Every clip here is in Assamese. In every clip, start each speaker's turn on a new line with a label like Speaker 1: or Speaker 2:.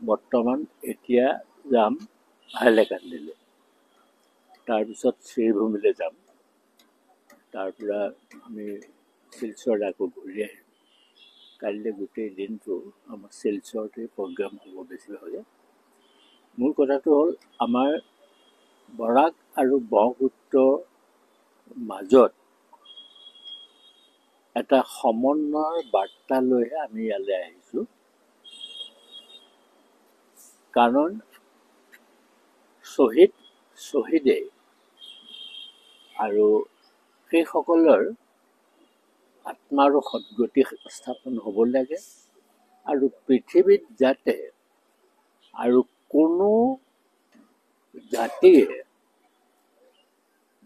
Speaker 1: বৰ্তমান এতিয়া যাম হাইলাকান্দিলৈ, তাৰপিছত শ্ৰীভূমিলৈ যাম, তাৰ পৰা আমি শিলচৰ আকৌ ঘূৰি আহিম। কাইলৈ গোটেই দিনটো আমাৰ শিলচৰতে প্ৰগ্ৰাম হ'ব বেছিভাগে। মূল কথাটো হ'ল আমাৰ বৰাক আৰু ব্ৰহ্মপুত্ৰৰ মাজত এটা সমন্বয়ৰ বাৰ্তা লৈহে আমি ইয়ালৈ আহিছোঁ। কাৰণ শ্বহীদে আৰু সেইসকলৰ আত্মাৰো সদ্গতি স্থাপন হ'ব লাগে, আৰু পৃথিৱীত যাতে আৰু কোনো জাতিয়ে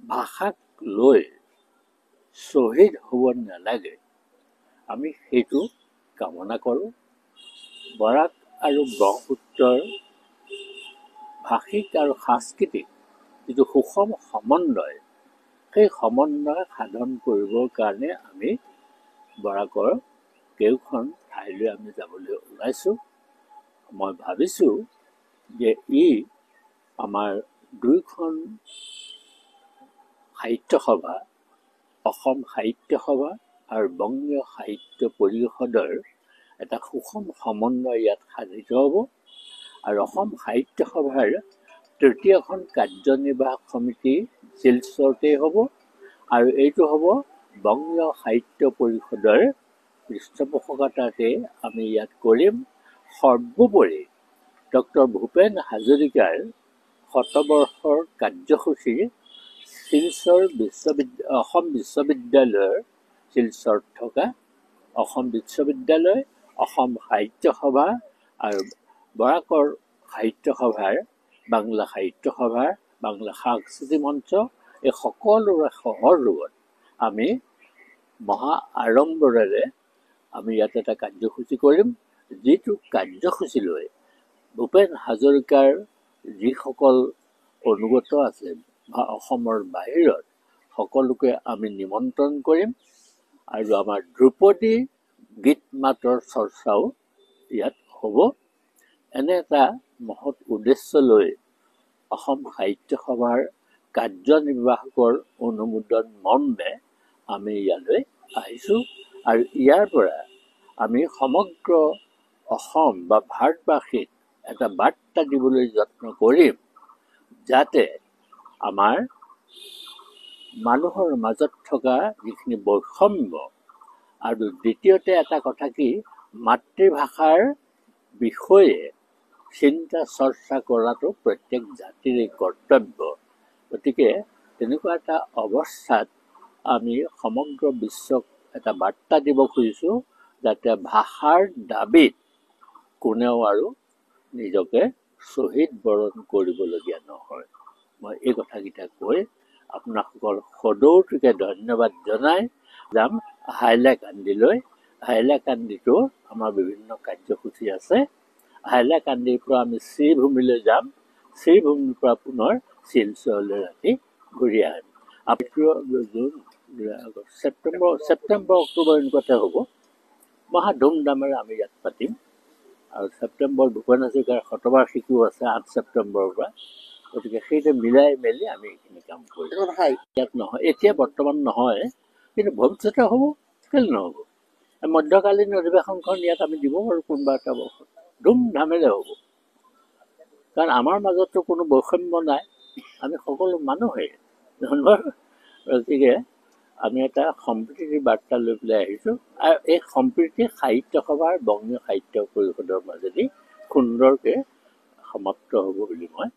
Speaker 1: ভাষাক লৈ শ্বহীদ হ'ব নালাগে, আমি সেইটো কামনা কৰোঁ। বৰাক আৰু ব্ৰহ্মপুত্ৰৰ ভাষিক আৰু সাংস্কৃতিক যিটো সুষম সমন্বয়, সেই সমন্বয় সাধন কৰিবৰ কাৰণে আমি বৰাকৰ কেইখন ঠাইলৈ আমি যাবলৈ ওলাইছোঁ। মই ভাবিছোঁ যে ই আমাৰ দুয়োখন সাহিত্য সভা, অসম সাহিত্য সভা আৰু বংগীয় সাহিত্য পৰিষদৰ এটা সুষম সমন্বয় ইয়াত সাধিত হ'ব। আৰু অসম সাহিত্য সভাৰ তৃতীয়খন কাৰ্যনিৰ্বাহক সমিতি শিলচৰতেই হ'ব, আৰু এইটো হ'ব বংগীয় সাহিত্য পৰিষদৰ পৃষ্ঠপোষকতাতে আমি ইয়াত কৰিম। সৰ্বোপৰি ডক্টৰ ভূপেন হাজৰিকাৰ শতবৰ্ষৰ কাৰ্যসূচী শিলচৰ অসম বিশ্ববিদ্যালয়ৰ শিলচৰত থকা অসম বিশ্ববিদ্যালয়, অসম সাহিত্য সভা আৰু বৰাকৰ সাহিত্য সভাৰ, বাংলা সাহিত্য সভাৰ, বাংলা সাংস্কৃতিক মঞ্চ, এই সকলোৰে সহযোগত আমি মহা আড়ম্বৰেৰে আমি ইয়াত এটা কাৰ্যসূচী কৰিম, যিটো কাৰ্যসূচী লৈ ভূপেন হাজৰিকাৰ যিসকল অনুগত আছে বা অসমৰ বাহিৰত সকলোকে আমি নিমন্ত্ৰণ কৰিম, আৰু আমাৰ ধ্ৰুপদী গীত মাতৰ চৰ্চাও ইয়াত হ'ব। এনে এটা মহৎ উদ্দেশ্য লৈ অসম সাহিত্য সভাৰ কাৰ্যনিৰ্বাহকৰ অনুমোদন মৰ্মে আমি ইয়ালৈ আহিছোঁ, আৰু ইয়াৰ পৰা আমি সমগ্ৰ অসম বা ভাৰতবাসীক এটা বাৰ্তা দিবলৈ যত্ন কৰিম, যাতে আমাৰ মানুহৰ মাজত থকা যিখিনি বৈষম্য, আৰু দ্বিতীয়তে এটা কথা কি, মাতৃভাষাৰ বিষয়ে চিন্তা চৰ্চা কৰাটো প্ৰত্যেক জাতিৰে কৰ্তব্য। গতিকে তেনেকুৱা এটা অৱস্থাত আমি সমগ্ৰ বিশ্বক এটা বাৰ্তা দিব খুজিছোঁ, যাতে ভাষাৰ দাবীত কোনেও আৰু নিজকে শ্বহীদ বৰণ কৰিবলগীয়া নহয়। মই এই কথাকেইটা কৈ আপোনাসকল সদৌতিকে ধন্যবাদ জনাই যাম হাইলাকান্দিলৈ। হাইলাকান্দিতো আমাৰ বিভিন্ন কাৰ্যসূচী আছে। হাইলাকান্দিৰ পৰা আমি শ্ৰীভূমিলৈ যাম, শ্ৰীভূমিৰ পৰা পুনৰ শিলচৰলৈ ৰাতি ঘূৰি আহিম। ছেপ্টেম্বৰ অক্টোবৰ এনেকুৱাতে হ'ব। মহা ধুমধামেৰে আমি ইয়াত পাতিম, আৰু ছেপ্টেম্বৰ ভূপেন হাজৰিকাৰ শতবাৰ্ষিকীও আছে 8 ছেপ্টেম্বৰৰ পৰা। গতিকে সেইটো মিলাই মেলি আমি এইখিনি কাম কৰিম। ইয়াত নহয়, এতিয়া বৰ্তমান নহয়, কিন্তু ভৱিষ্যতে হ'ব, কেলৈ নহ'ব। মধ্যকালীন অধিৱেশনখন ইয়াত আমি দিব পাৰোঁ কোনোবা এটা বৰ্ষত, ধুমধামেৰে হ'ব। কাৰণ আমাৰ মাজতো কোনো বৈষম্য নাই, আমি সকলো মানুহেই। গতিকে আমি এটা সম্প্ৰীতিৰ বাৰ্তা লৈ পেলাই আহিছোঁ, আৰু এই সম্প্ৰীতি সাহিত্য সভাৰ বংগীয় সাহিত্য পৰিষদৰ মাজেদি সুন্দৰকৈ সমাপ্ত হ'ব বুলি মই